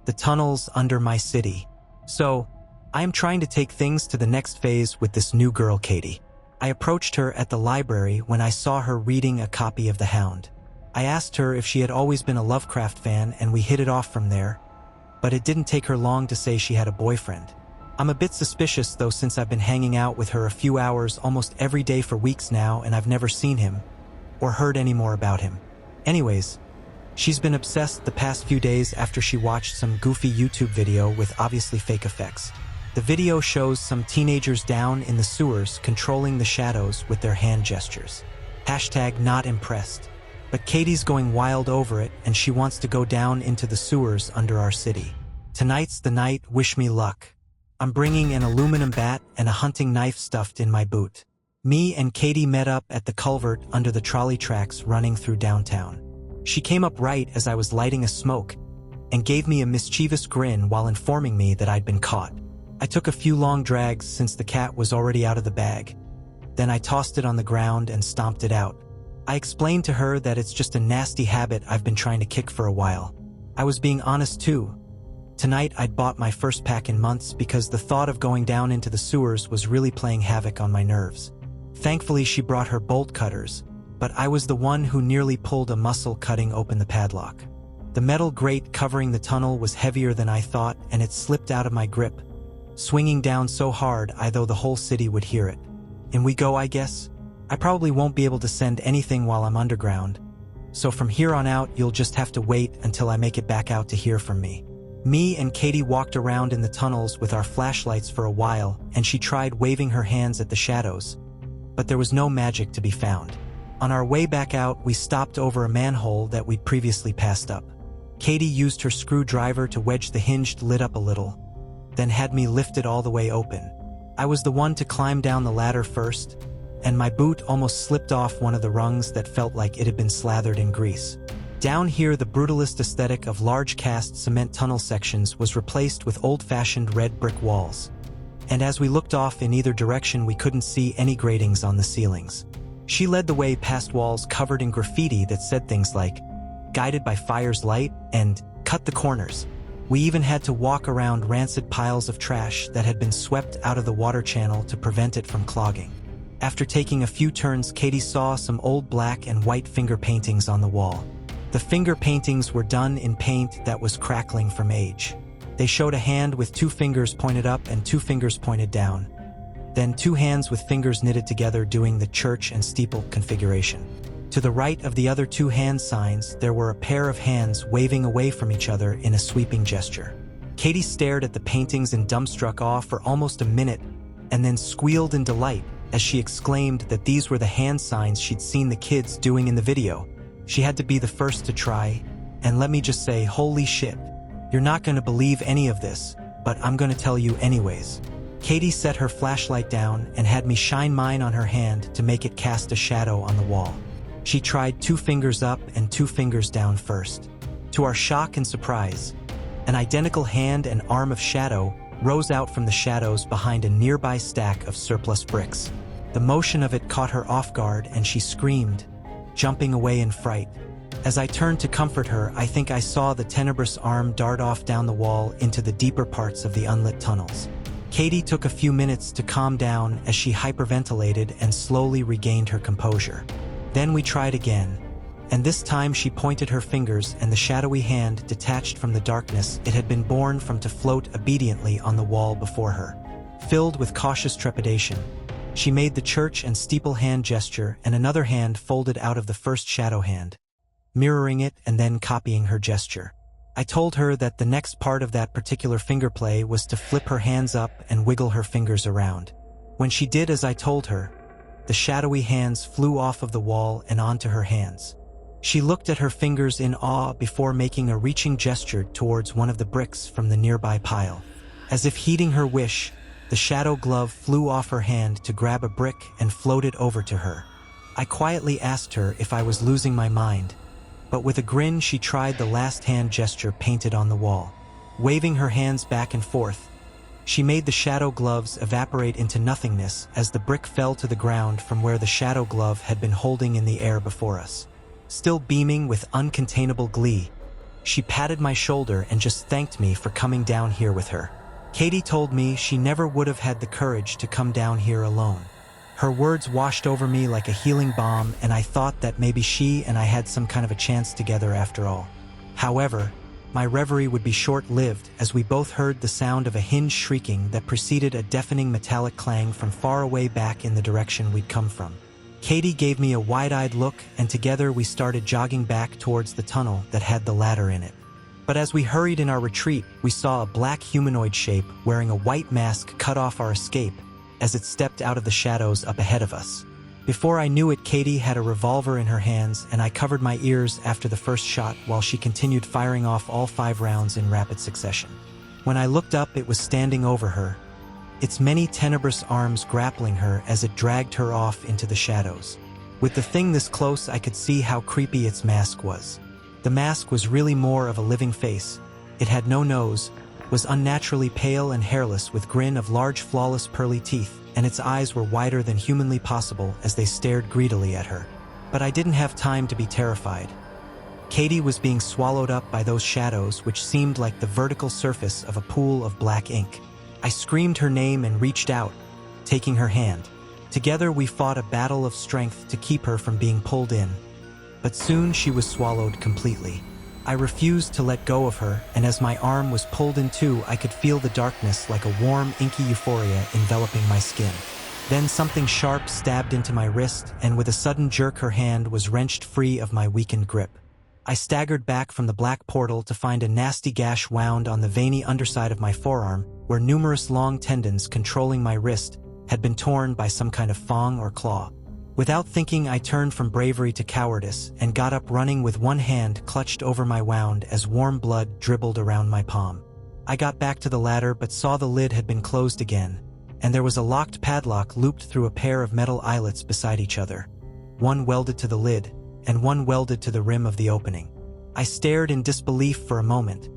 the tunnels under my city. So, I am trying to take things to the next phase with this new girl, Katie. I approached her at the library when I saw her reading a copy of The Hound. I asked her if she had always been a Lovecraft fan, and we hit it off from there, but it didn't take her long to say she had a boyfriend. I'm a bit suspicious though, since I've been hanging out with her a few hours almost every day for weeks now, and I've never seen him or heard any more about him. Anyways, she's been obsessed the past few days after she watched some goofy YouTube video with obviously fake effects. The video shows some teenagers down in the sewers controlling the shadows with their hand gestures. #not impressed. But Katie's going wild over it, and she wants to go down into the sewers under our city. Tonight's the night, wish me luck. I'm bringing an aluminum bat and a hunting knife stuffed in my boot. Me and Katie met up at the culvert under the trolley tracks running through downtown. She came up right as I was lighting a smoke and gave me a mischievous grin while informing me that I'd been caught. I took a few long drags since the cat was already out of the bag. Then I tossed it on the ground and stomped it out. I explained to her that it's just a nasty habit I've been trying to kick for a while. I was being honest too. Tonight I'd bought my first pack in months because the thought of going down into the sewers was really playing havoc on my nerves. Thankfully she brought her bolt cutters, but I was the one who nearly pulled a muscle cutting open the padlock. The metal grate covering the tunnel was heavier than I thought, and it slipped out of my grip, swinging down so hard I thought the whole city would hear it. In we go, I guess. I probably won't be able to send anything while I'm underground, so from here on out you'll just have to wait until I make it back out to hear from me. Me and Katie walked around in the tunnels with our flashlights for a while, and she tried waving her hands at the shadows, but there was no magic to be found. On our way back out, we stopped over a manhole that we'd previously passed up. Katie used her screwdriver to wedge the hinged lid up a little, then had me lift it all the way open. I was the one to climb down the ladder first, and my boot almost slipped off one of the rungs that felt like it had been slathered in grease. Down here, the brutalist aesthetic of large cast cement tunnel sections was replaced with old-fashioned red brick walls. And as we looked off in either direction, we couldn't see any gratings on the ceilings. She led the way past walls covered in graffiti that said things like, "Guided by fire's light," and "Cut the corners." We even had to walk around rancid piles of trash that had been swept out of the water channel to prevent it from clogging. After taking a few turns, Katie saw some old black and white finger paintings on the wall. The finger paintings were done in paint that was crackling from age. They showed a hand with 2 fingers pointed up and 2 fingers pointed down. Then 2 hands with fingers knitted together doing the church and steeple configuration. To the right of the other 2 hand signs, there were a pair of hands waving away from each other in a sweeping gesture. Katie stared at the paintings in dumbstruck awe for almost a minute, and then squealed in delight as she exclaimed that these were the hand signs she'd seen the kids doing in the video. She had to be the first to try, and let me just say, holy shit. You're not going to believe any of this, but I'm going to tell you anyways. Katie set her flashlight down and had me shine mine on her hand to make it cast a shadow on the wall. She tried 2 fingers up and 2 fingers down first. To our shock and surprise, an identical hand and arm of shadow rose out from the shadows behind a nearby stack of surplus bricks. The motion of it caught her off guard and she screamed, jumping away in fright. As I turned to comfort her, I think I saw the tenebrous arm dart off down the wall into the deeper parts of the unlit tunnels. Katie took a few minutes to calm down as she hyperventilated and slowly regained her composure. Then we tried again, and this time she pointed her fingers and the shadowy hand detached from the darkness it had been born from to float obediently on the wall before her. Filled with cautious trepidation, she made the church and steeple hand gesture, and another hand folded out of the first shadow hand, mirroring it and then copying her gesture. I told her that the next part of that particular finger play was to flip her hands up and wiggle her fingers around. When she did as I told her, the shadowy hands flew off of the wall and onto her hands. She looked at her fingers in awe before making a reaching gesture towards one of the bricks from the nearby pile. As if heeding her wish, the shadow glove flew off her hand to grab a brick and float it over to her. I quietly asked her if I was losing my mind, but with a grin she tried the last hand gesture painted on the wall. Waving her hands back and forth, she made the shadow gloves evaporate into nothingness as the brick fell to the ground from where the shadow glove had been holding in the air before us. Still beaming with uncontainable glee, She patted my shoulder and just thanked me for coming down here with her. Katie told me she never would have had the courage to come down here alone. Her words washed over me like a healing balm, and I thought that maybe she and I had some kind of a chance together after all. However, my reverie would be short-lived as we both heard the sound of a hinge shrieking that preceded a deafening metallic clang from far away back in the direction we'd come from. Katie gave me a wide-eyed look, and together we started jogging back towards the tunnel that had the ladder in it. But as we hurried in our retreat, we saw a black humanoid shape wearing a white mask cut off our escape as it stepped out of the shadows up ahead of us. Before I knew it, Katie had a revolver in her hands, and I covered my ears after the first shot while she continued firing off all 5 rounds in rapid succession. When I looked up, it was standing over her, its many tenebrous arms grappling her as it dragged her off into the shadows. With the thing this close, I could see how creepy its mask was. The mask was really more of a living face. It had no nose, was unnaturally pale and hairless with grin of large flawless pearly teeth, and its eyes were wider than humanly possible as they stared greedily at her. But I didn't have time to be terrified. Katie was being swallowed up by those shadows which seemed like the vertical surface of a pool of black ink. I screamed her name and reached out, taking her hand. Together we fought a battle of strength to keep her from being pulled in. But soon she was swallowed completely. I refused to let go of her, and as my arm was pulled in two, I could feel the darkness like a warm, inky euphoria enveloping my skin. Then something sharp stabbed into my wrist, and with a sudden jerk her hand was wrenched free of my weakened grip. I staggered back from the black portal to find a nasty gash wound on the veiny underside of my forearm, where numerous long tendons controlling my wrist had been torn by some kind of fang or claw. Without thinking, I turned from bravery to cowardice and got up running with one hand clutched over my wound as warm blood dribbled around my palm. I got back to the ladder but saw the lid had been closed again, and there was a locked padlock looped through a pair of metal eyelets beside each other. One welded to the lid, and one welded to the rim of the opening. I stared in disbelief for a moment,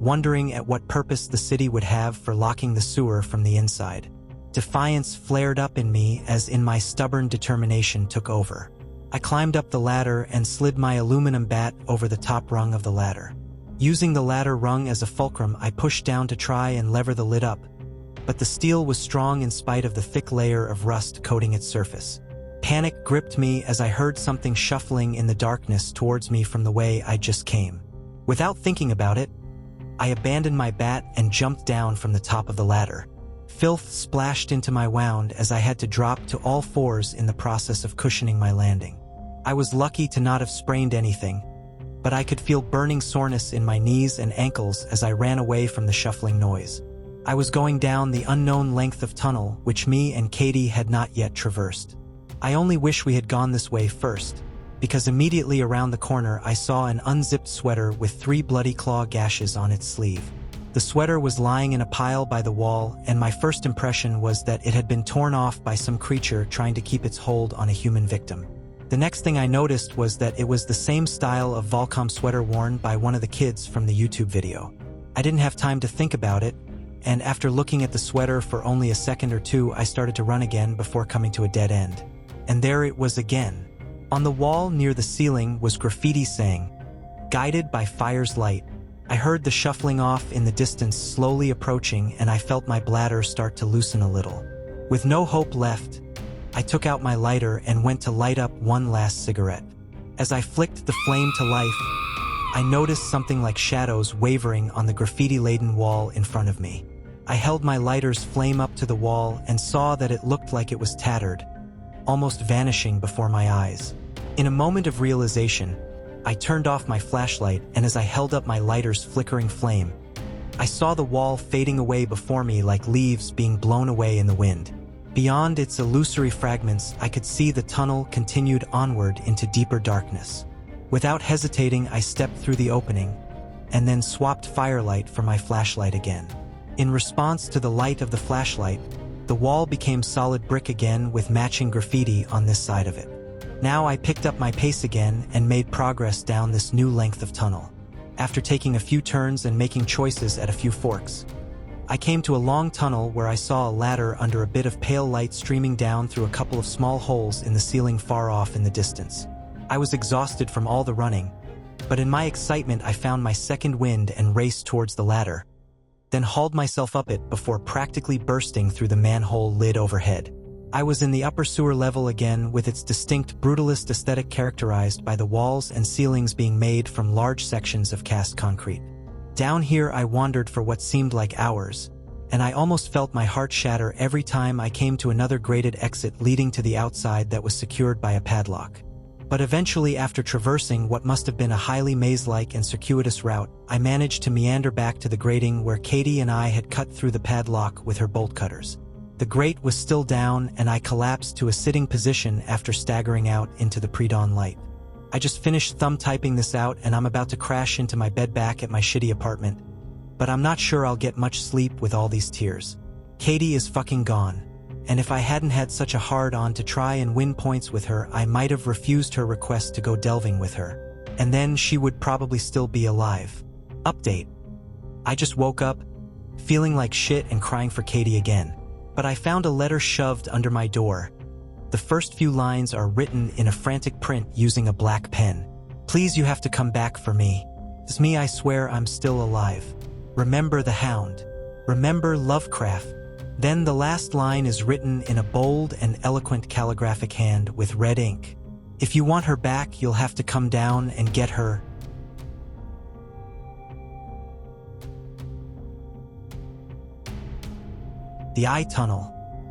wondering at what purpose the city would have for locking the sewer from the inside. Defiance flared up in me as my stubborn determination took over. I climbed up the ladder and slid my aluminum bat over the top rung of the ladder. Using the ladder rung as a fulcrum, I pushed down to try and lever the lid up, but the steel was strong in spite of the thick layer of rust coating its surface. Panic gripped me as I heard something shuffling in the darkness towards me from the way I just came. Without thinking about it, I abandoned my bat and jumped down from the top of the ladder. Filth splashed into my wound as I had to drop to all fours in the process of cushioning my landing. I was lucky to not have sprained anything, but I could feel burning soreness in my knees and ankles as I ran away from the shuffling noise. I was going down the unknown length of tunnel which me and Katie had not yet traversed. I only wish we had gone this way first, because immediately around the corner I saw an unzipped sweater with 3 bloody claw gashes on its sleeve. The sweater was lying in a pile by the wall, and my first impression was that it had been torn off by some creature trying to keep its hold on a human victim. The next thing I noticed was that it was the same style of Volcom sweater worn by one of the kids from the YouTube video. I didn't have time to think about it, and after looking at the sweater for only a second or two, I started to run again before coming to a dead end. And there it was again. On the wall near the ceiling was graffiti saying, "Guided by fire's light." I heard the shuffling off in the distance slowly approaching, and I felt my bladder start to loosen a little. With no hope left, I took out my lighter and went to light up one last cigarette. As I flicked the flame to life, I noticed something like shadows wavering on the graffiti-laden wall in front of me. I held my lighter's flame up to the wall and saw that it looked like it was tattered, almost vanishing before my eyes. In a moment of realization, I turned off my flashlight, and as I held up my lighter's flickering flame, I saw the wall fading away before me like leaves being blown away in the wind. Beyond its illusory fragments, I could see the tunnel continued onward into deeper darkness. Without hesitating, I stepped through the opening, and then swapped firelight for my flashlight again. In response to the light of the flashlight, the wall became solid brick again with matching graffiti on this side of it. Now I picked up my pace again and made progress down this new length of tunnel. After taking a few turns and making choices at a few forks, I came to a long tunnel where I saw a ladder under a bit of pale light streaming down through a couple of small holes in the ceiling far off in the distance. I was exhausted from all the running, But in my excitement I found my second wind and raced towards the ladder, then hauled myself up it before practically bursting through the manhole lid overhead. I was in the upper sewer level again, with its distinct brutalist aesthetic characterized by the walls and ceilings being made from large sections of cast concrete. Down here I wandered for what seemed like hours, and I almost felt my heart shatter every time I came to another grated exit leading to the outside that was secured by a padlock. But eventually, after traversing what must have been a highly maze-like and circuitous route, I managed to meander back to the grating where Katie and I had cut through the padlock with her bolt cutters. The grate was still down, and I collapsed to a sitting position after staggering out into the pre-dawn light. I just finished thumb-typing this out, and I'm about to crash into my bed back at my shitty apartment. But I'm not sure I'll get much sleep with all these tears. Katie is fucking gone. And if I hadn't had such a hard-on to try and win points with her, I might have refused her request to go delving with her. And then she would probably still be alive. Update. I just woke up, feeling like shit and crying for Katie again. But I found a letter shoved under my door. The first few lines are written in a frantic print using a black pen. Please, you have to come back for me. It's me, I swear I'm still alive. Remember the Hound. Remember Lovecraft. Then the last line is written in a bold and eloquent calligraphic hand with red ink. If you want her back, you'll have to come down and get her. The eye tunnel.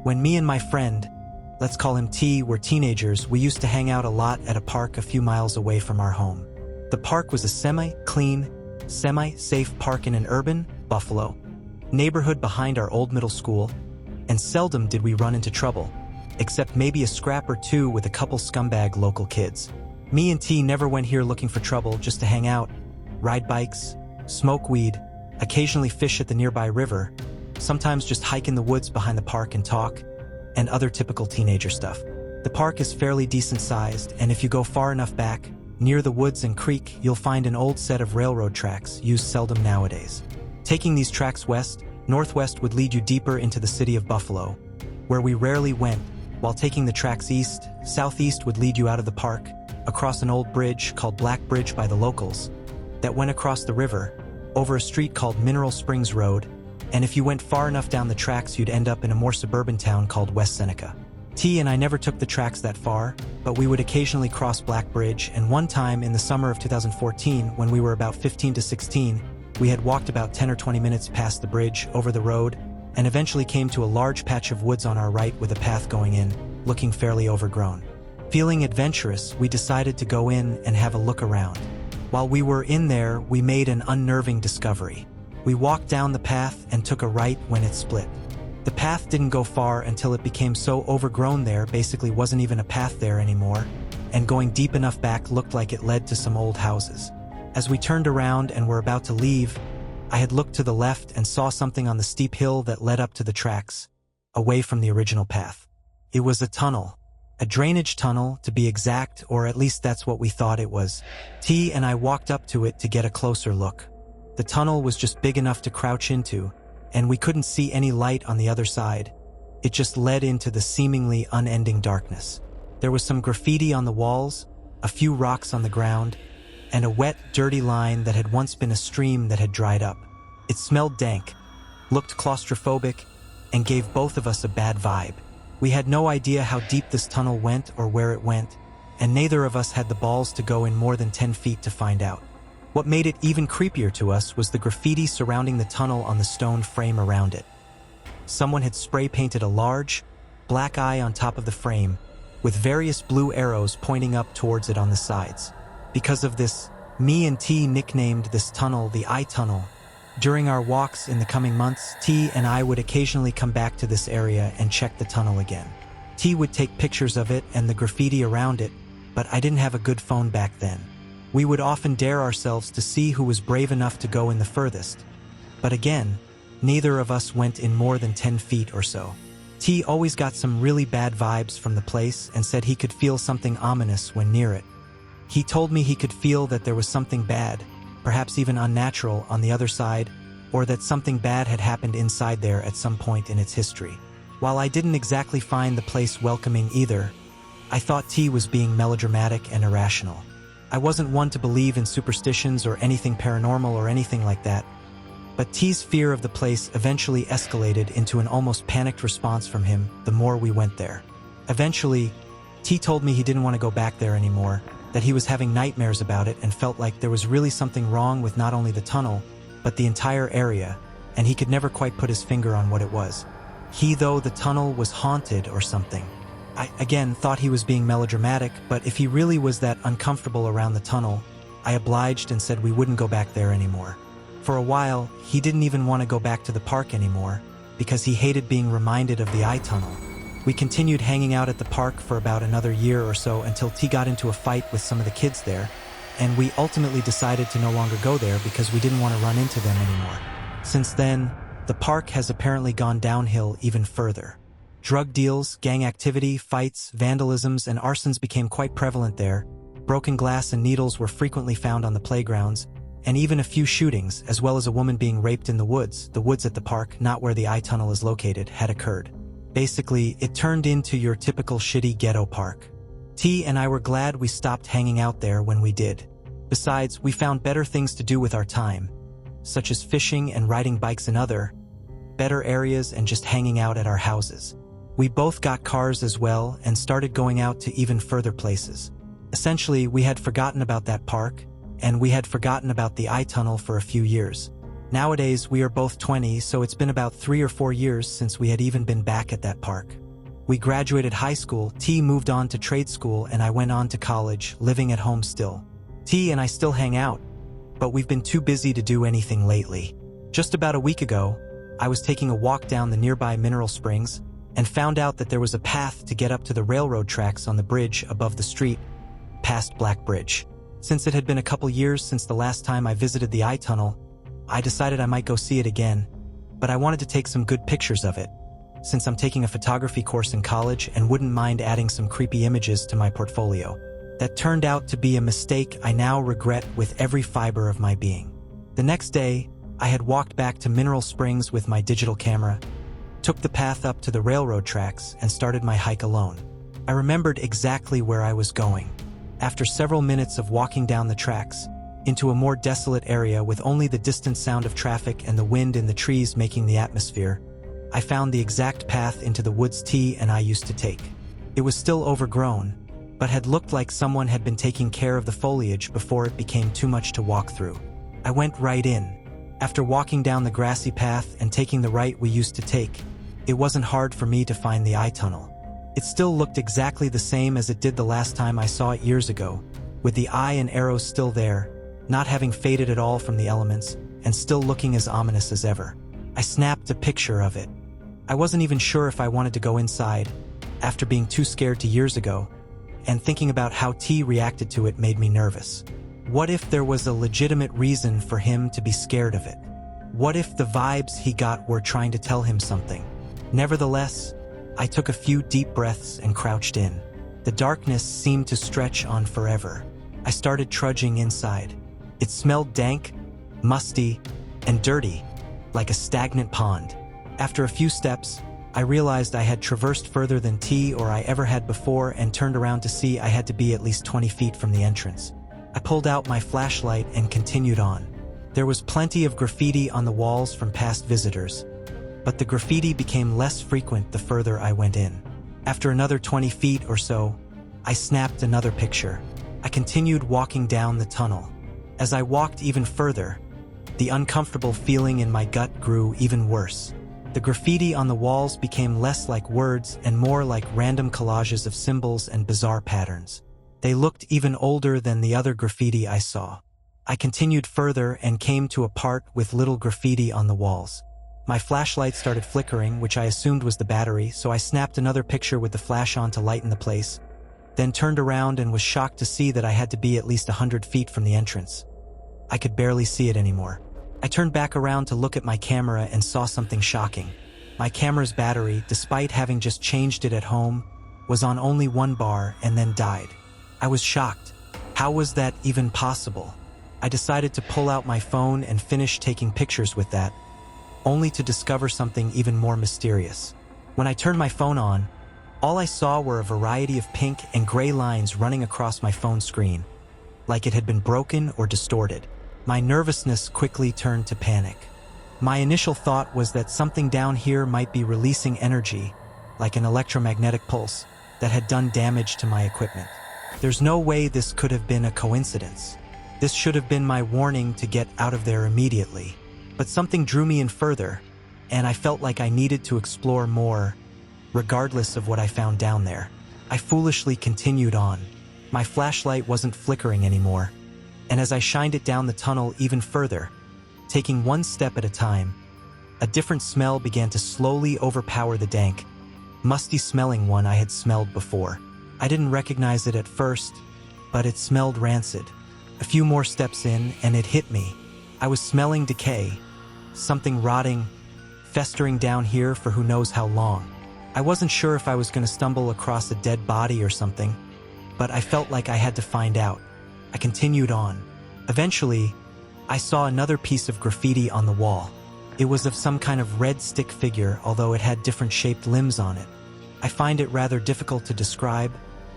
When me and my friend, let's call him T, were teenagers, we used to hang out a lot at a park a few miles away from our home. The park was a semi-clean, semi-safe park in an urban, Buffalo, neighborhood behind our old middle school, and seldom did we run into trouble, except maybe a scrap or two with a couple scumbag local kids. Me and T never went here looking for trouble, just to hang out, ride bikes, smoke weed, occasionally fish at the nearby river, sometimes just hike in the woods behind the park and talk, and other typical teenager stuff. The park is fairly decent sized, and if you go far enough back, near the woods and creek, you'll find an old set of railroad tracks, used seldom nowadays. Taking these tracks northwest would lead you deeper into the city of Buffalo, where we rarely went, while taking the tracks southeast would lead you out of the park, across an old bridge called Black Bridge by the locals, that went across the river, over a street called Mineral Springs Road, and if you went far enough down the tracks you'd end up in a more suburban town called West Seneca. T and I never took the tracks that far, but we would occasionally cross Black Bridge, and one time in the summer of 2014, when we were about 15 to 16, we had walked about 10 or 20 minutes past the bridge, over the road, and eventually came to a large patch of woods on our right with a path going in, looking fairly overgrown. Feeling adventurous, we decided to go in and have a look around. While we were in there, we made an unnerving discovery. We walked down the path and took a right when it split. The path didn't go far until it became so overgrown there basically wasn't even a path there anymore, and going deep enough back looked like it led to some old houses. As we turned around and were about to leave, I had looked to the left and saw something on the steep hill that led up to the tracks, away from the original path. It was a tunnel. A drainage tunnel, to be exact, or at least that's what we thought it was. T and I walked up to it to get a closer look. The tunnel was just big enough to crouch into, and we couldn't see any light on the other side. It just led into the seemingly unending darkness. There was some graffiti on the walls, a few rocks on the ground, and a wet, dirty line that had once been a stream that had dried up. It smelled dank, looked claustrophobic, and gave both of us a bad vibe. We had no idea how deep this tunnel went or where it went, and neither of us had the balls to go in more than 10 feet to find out. What made it even creepier to us was the graffiti surrounding the tunnel on the stone frame around it. Someone had spray-painted a large, black eye on top of the frame, with various blue arrows pointing up towards it on the sides. Because of this, me and T nicknamed this tunnel the Eye Tunnel. During our walks in the coming months, T and I would occasionally come back to this area and check the tunnel again. T would take pictures of it and the graffiti around it, but I didn't have a good phone back then. We would often dare ourselves to see who was brave enough to go in the furthest. But again, neither of us went in more than 10 feet or so. T always got some really bad vibes from the place and said he could feel something ominous when near it. He told me he could feel that there was something bad, perhaps even unnatural, on the other side, or that something bad had happened inside there at some point in its history. While I didn't exactly find the place welcoming either, I thought T was being melodramatic and irrational. I wasn't one to believe in superstitions or anything paranormal or anything like that, but T's fear of the place eventually escalated into an almost panicked response from him the more we went there. Eventually, T told me he didn't want to go back there anymore, that he was having nightmares about it and felt like there was really something wrong with not only the tunnel, but the entire area, and he could never quite put his finger on what it was. The tunnel was haunted or something. I, again, thought he was being melodramatic, but if he really was that uncomfortable around the tunnel, I obliged and said we wouldn't go back there anymore. For a while, he didn't even want to go back to the park anymore, because he hated being reminded of the eye tunnel. We continued hanging out at the park for about another year or so until T got into a fight with some of the kids there, and we ultimately decided to no longer go there because we didn't want to run into them anymore. Since then, the park has apparently gone downhill even further. Drug deals, gang activity, fights, vandalisms, and arsons became quite prevalent there. Broken glass and needles were frequently found on the playgrounds, and even a few shootings, as well as a woman being raped in the woods at the park, not where the eye tunnel is located, had occurred. Basically, it turned into your typical shitty ghetto park. T and I were glad we stopped hanging out there when we did. Besides, we found better things to do with our time, such as fishing and riding bikes in other, better areas and just hanging out at our houses. We both got cars as well and started going out to even further places. Essentially, we had forgotten about that park, and we had forgotten about the eye tunnel for a few years. Nowadays, we are both 20, so it's been about 3 or 4 years since we had even been back at that park. We graduated high school, T moved on to trade school, and I went on to college, living at home still. T and I still hang out, but we've been too busy to do anything lately. Just about a week ago, I was taking a walk down the nearby mineral springs and found out that there was a path to get up to the railroad tracks on the bridge above the street, past Black Bridge. Since it had been a couple years since the last time I visited the eye tunnel, I decided I might go see it again, but I wanted to take some good pictures of it, since I'm taking a photography course in college and wouldn't mind adding some creepy images to my portfolio. That turned out to be a mistake I now regret with every fiber of my being. The next day, I had walked back to Mineral Springs with my digital camera, took the path up to the railroad tracks, and started my hike alone. I remembered exactly where I was going. After several minutes of walking down the tracks, into a more desolate area with only the distant sound of traffic and the wind in the trees making the atmosphere, I found the exact path into the woods T and I used to take. It was still overgrown, but had looked like someone had been taking care of the foliage before it became too much to walk through. I went right in. After walking down the grassy path and taking the right we used to take, it wasn't hard for me to find the eye tunnel. It still looked exactly the same as it did the last time I saw it years ago, with the eye and arrows still there, not having faded at all from the elements, and still looking as ominous as ever. I snapped a picture of it. I wasn't even sure if I wanted to go inside, after being too scared to years ago, and thinking about how T reacted to it made me nervous. What if there was a legitimate reason for him to be scared of it? What if the vibes he got were trying to tell him something? Nevertheless, I took a few deep breaths and crouched in. The darkness seemed to stretch on forever. I started trudging inside. It smelled dank, musty, and dirty, like a stagnant pond. After a few steps, I realized I had traversed further than T or I ever had before and turned around to see I had to be at least 20 feet from the entrance. I pulled out my flashlight and continued on. There was plenty of graffiti on the walls from past visitors, but the graffiti became less frequent the further I went in. After another 20 feet or so, I snapped another picture. I continued walking down the tunnel. As I walked even further, the uncomfortable feeling in my gut grew even worse. The graffiti on the walls became less like words and more like random collages of symbols and bizarre patterns. They looked even older than the other graffiti I saw. I continued further and came to a part with little graffiti on the walls. My flashlight started flickering, which I assumed was the battery, so I snapped another picture with the flash on to lighten the place, then turned around and was shocked to see that I had to be at least 100 feet from the entrance. I could barely see it anymore. I turned back around to look at my camera and saw something shocking. My camera's battery, despite having just changed it at home, was on only 1 bar and then died. I was shocked. How was that even possible? I decided to pull out my phone and finish taking pictures with that, only to discover something even more mysterious. When I turned my phone on, all I saw were a variety of pink and gray lines running across my phone screen, like it had been broken or distorted. My nervousness quickly turned to panic. My initial thought was that something down here might be releasing energy, like an electromagnetic pulse, that had done damage to my equipment. There's no way this could have been a coincidence. This should have been my warning to get out of there immediately. But something drew me in further, and I felt like I needed to explore more, regardless of what I found down there. I foolishly continued on. My flashlight wasn't flickering anymore, and as I shined it down the tunnel even further, taking one step at a time, a different smell began to slowly overpower the dank, musty-smelling one I had smelled before. I didn't recognize it at first, but it smelled rancid. A few more steps in, and it hit me. I was smelling decay, something rotting, festering down here for who knows how long. I wasn't sure if I was going to stumble across a dead body or something, but I felt like I had to find out. I continued on. Eventually, I saw another piece of graffiti on the wall. It was of some kind of red stick figure, although it had different shaped limbs on it. I find it rather difficult to describe,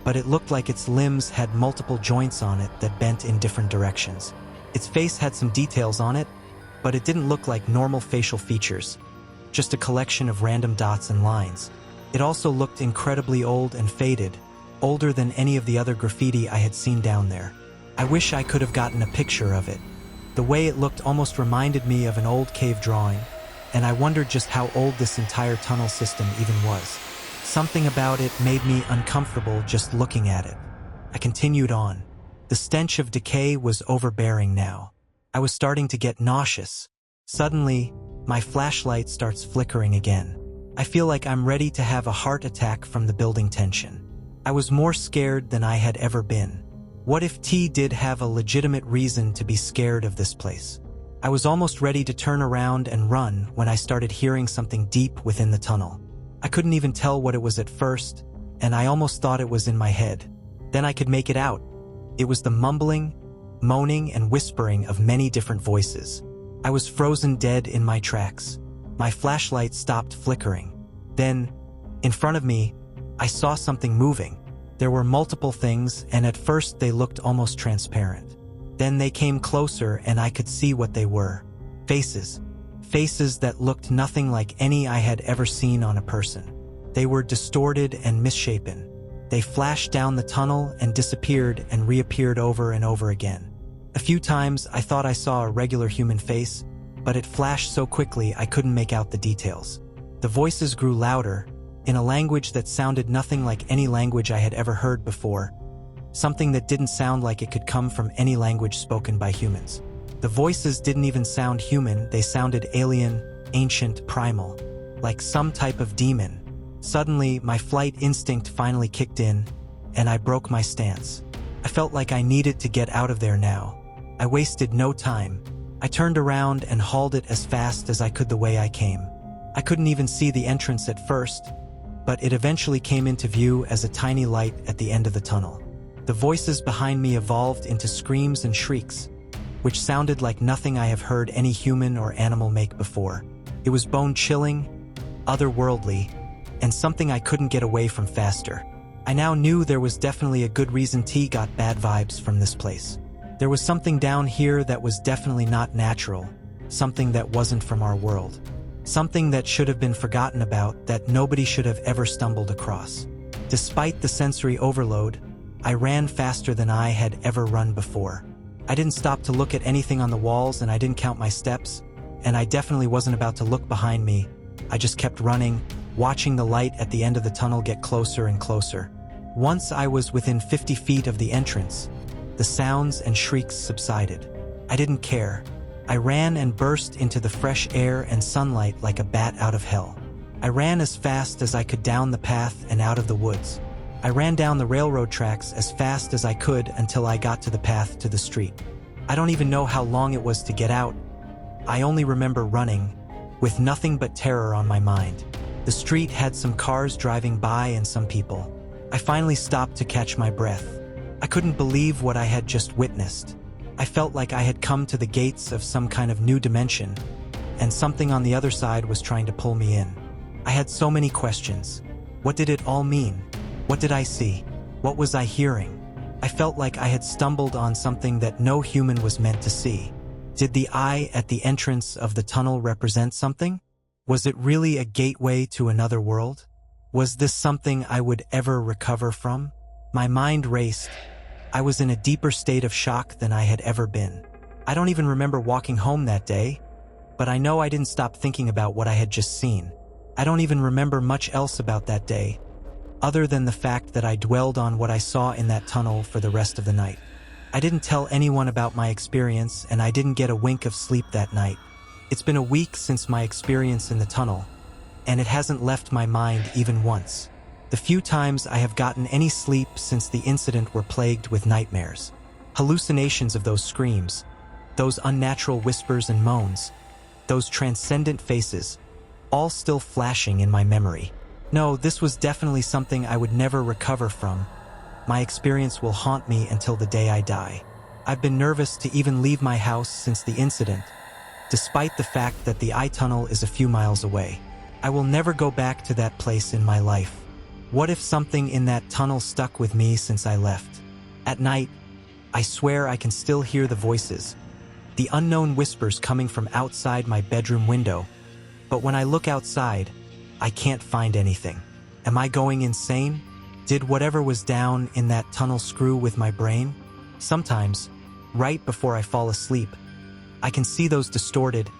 but it looked like its limbs had multiple joints on it that bent in different directions. Its face had some details on it, but it didn't look like normal facial features, just a collection of random dots and lines. It also looked incredibly old and faded, older than any of the other graffiti I had seen down there. I wish I could have gotten a picture of it. The way it looked almost reminded me of an old cave drawing, and I wondered just how old this entire tunnel system even was. Something about it made me uncomfortable just looking at it. I continued on. The stench of decay was overbearing now. I was starting to get nauseous. Suddenly, my flashlight starts flickering again. I feel like I'm ready to have a heart attack from the building tension. I was more scared than I had ever been. What if T did have a legitimate reason to be scared of this place? I was almost ready to turn around and run when I started hearing something deep within the tunnel. I couldn't even tell what it was at first, and I almost thought it was in my head. Then I could make it out. It was the mumbling, moaning, and whispering of many different voices. I was frozen dead in my tracks. My flashlight stopped flickering. Then, in front of me, I saw something moving. There were multiple things, and at first they looked almost transparent. Then they came closer and I could see what they were. Faces. Faces that looked nothing like any I had ever seen on a person. They were distorted and misshapen. They flashed down the tunnel and disappeared and reappeared over and over again. A few times I thought I saw a regular human face, but it flashed so quickly I couldn't make out the details. The voices grew louder, in a language that sounded nothing like any language I had ever heard before, something that didn't sound like it could come from any language spoken by humans. The voices didn't even sound human, they sounded alien, ancient, primal, like some type of demon. Suddenly, my flight instinct finally kicked in, and I broke my stance. I felt like I needed to get out of there now. I wasted no time. I turned around and hauled it as fast as I could the way I came. I couldn't even see the entrance at first, but it eventually came into view as a tiny light at the end of the tunnel. The voices behind me evolved into screams and shrieks, which sounded like nothing I have heard any human or animal make before. It was bone-chilling, otherworldly, and something I couldn't get away from faster. I now knew there was definitely a good reason T got bad vibes from this place. There was something down here that was definitely not natural, something that wasn't from our world. Something that should have been forgotten about, that nobody should have ever stumbled across. Despite the sensory overload, I ran faster than I had ever run before. I didn't stop to look at anything on the walls, and I didn't count my steps, and I definitely wasn't about to look behind me. I just kept running, watching the light at the end of the tunnel get closer and closer. Once I was within 50 feet of the entrance, the sounds and shrieks subsided. I didn't care. I ran and burst into the fresh air and sunlight like a bat out of hell. I ran as fast as I could down the path and out of the woods. I ran down the railroad tracks as fast as I could until I got to the path to the street. I don't even know how long it was to get out. I only remember running, with nothing but terror on my mind. The street had some cars driving by and some people. I finally stopped to catch my breath. I couldn't believe what I had just witnessed. I felt like I had come to the gates of some kind of new dimension, and something on the other side was trying to pull me in. I had so many questions. What did it all mean? What did I see? What was I hearing? I felt like I had stumbled on something that no human was meant to see. Did the eye at the entrance of the tunnel represent something? Was it really a gateway to another world? Was this something I would ever recover from? My mind raced. I was in a deeper state of shock than I had ever been. I don't even remember walking home that day, but I know I didn't stop thinking about what I had just seen. I don't even remember much else about that day, other than the fact that I dwelled on what I saw in that tunnel for the rest of the night. I didn't tell anyone about my experience, and I didn't get a wink of sleep that night. It's been a week since my experience in the tunnel, and it hasn't left my mind even once. The few times I have gotten any sleep since the incident were plagued with nightmares. Hallucinations of those screams, those unnatural whispers and moans, those transcendent faces, all still flashing in my memory. No, this was definitely something I would never recover from. My experience will haunt me until the day I die. I've been nervous to even leave my house since the incident, despite the fact that the eye tunnel is a few miles away. I will never go back to that place in my life. What if something in that tunnel stuck with me since I left? At night, I swear I can still hear the voices, the unknown whispers coming from outside my bedroom window. But when I look outside, I can't find anything. Am I going insane? Did whatever was down in that tunnel screw with my brain? Sometimes, right before I fall asleep, I can see those distorted,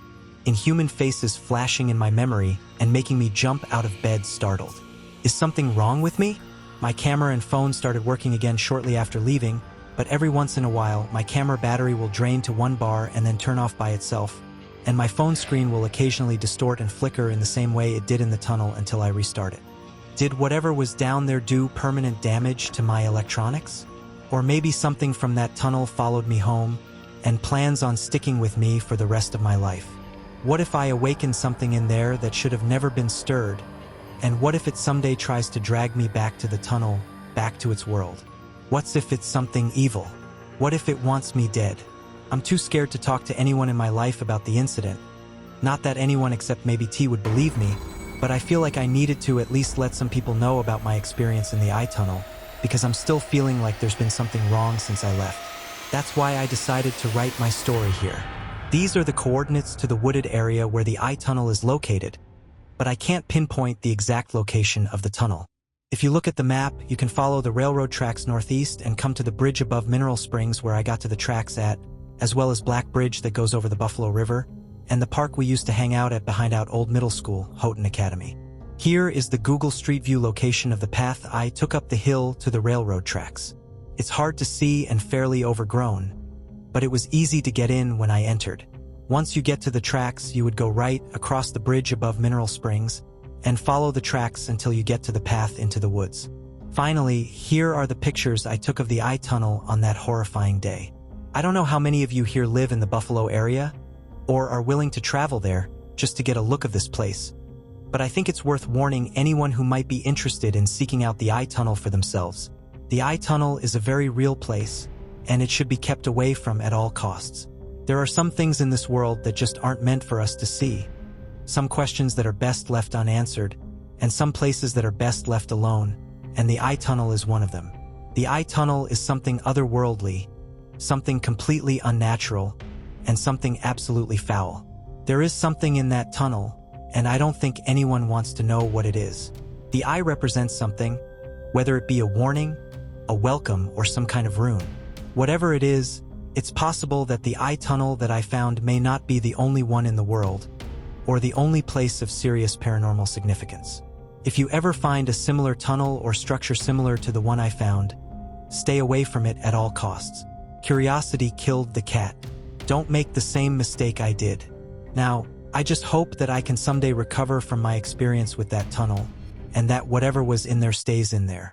inhuman faces flashing in my memory and making me jump out of bed startled. Is something wrong with me? My camera and phone started working again shortly after leaving, but every once in a while, my camera battery will drain to 1 bar and then turn off by itself, and my phone screen will occasionally distort and flicker in the same way it did in the tunnel until I restart it. Did whatever was down there do permanent damage to my electronics? Or maybe something from that tunnel followed me home and plans on sticking with me for the rest of my life? What if I awakened something in there that should have never been stirred? And what if it someday tries to drag me back to the tunnel, back to its world? What's if it's something evil? What if it wants me dead? I'm too scared to talk to anyone in my life about the incident. Not that anyone except maybe T would believe me, but I feel like I needed to at least let some people know about my experience in the eye tunnel, because I'm still feeling like there's been something wrong since I left. That's why I decided to write my story here. These are the coordinates to the wooded area where the eye tunnel is located, but I can't pinpoint the exact location of the tunnel. If you look at the map, you can follow the railroad tracks northeast and come to the bridge above Mineral Springs where I got to the tracks at, as well as Black Bridge that goes over the Buffalo River, and the park we used to hang out at behind out Old Middle School, Houghton Academy. Here is the Google Street View location of the path I took up the hill to the railroad tracks. It's hard to see and fairly overgrown, but it was easy to get in when I entered. Once you get to the tracks, you would go right across the bridge above Mineral Springs and follow the tracks until you get to the path into the woods. Finally, here are the pictures I took of the eye tunnel on that horrifying day. I don't know how many of you here live in the Buffalo area or are willing to travel there just to get a look of this place, but I think it's worth warning anyone who might be interested in seeking out the eye tunnel for themselves. The eye tunnel is a very real place, and it should be kept away from at all costs. There are some things in this world that just aren't meant for us to see, some questions that are best left unanswered, and some places that are best left alone, and the eye tunnel is one of them. The eye tunnel is something otherworldly, something completely unnatural, and something absolutely foul. There is something in that tunnel, and I don't think anyone wants to know what it is. The eye represents something, whether it be a warning, a welcome, or some kind of rune. Whatever it is, it's possible that the eye tunnel that I found may not be the only one in the world, or the only place of serious paranormal significance. If you ever find a similar tunnel or structure similar to the one I found, stay away from it at all costs. Curiosity killed the cat. Don't make the same mistake I did. Now, I just hope that I can someday recover from my experience with that tunnel, and that whatever was in there stays in there.